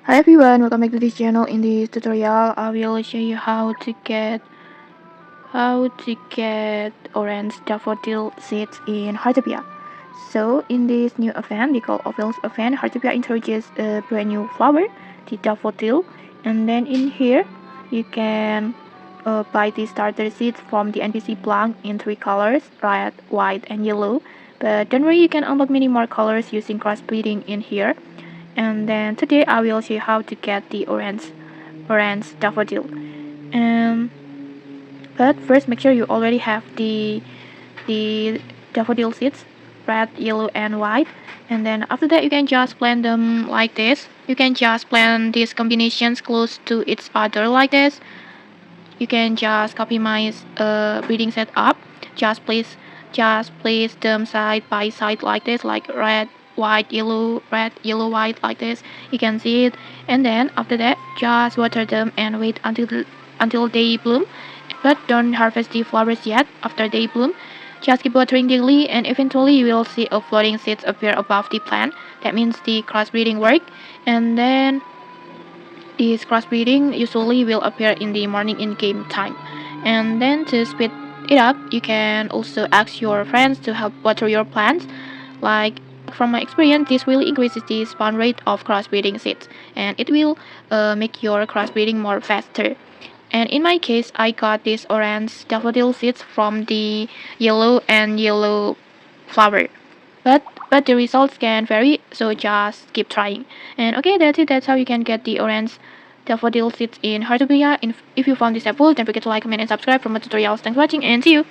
Hi everyone, welcome back to this channel. In this tutorial, I will show you how to get orange daffodil seeds in Heartopia. So in this new event, we call Daffodils event, Heartopia introduces a brand new flower, the daffodil, and then in here you can buy the starter seeds from the NPC plant in 3 colors: red, white, and yellow. But don't worry, you can unlock many more colors using crossbreeding in here. And then today I will show you how to get the orange daffodil. And but first make sure you already have the daffodil seeds, red, yellow, and white. And then after that you can just plant them like this. You can just plant these combinations close to each other like this. You can just copy my breeding setup. Just place them side by side like this, like red, white, yellow, red, yellow, white, like this. You can see it. And then after that, just water them and wait until they bloom. But don't harvest the flowers yet. After they bloom, just keep watering daily, and eventually you will see a floating seeds appear above the plant. That means the crossbreeding work. And then this crossbreeding usually will appear in the morning in-game time. And then to speed it up, you can also ask your friends to help water your plants. Like from my experience, this really increases the spawn rate of crossbreeding seeds, and it will make your crossbreeding more faster. And in my case, I got these orange daffodil seeds from the yellow flower. But but the results can vary, so just keep trying. And okay, that's it. That's how you can get the orange daffodil seeds in Heartopia. If you found this helpful, don't forget to like, comment, and subscribe for more tutorials. Thanks for watching, and see you!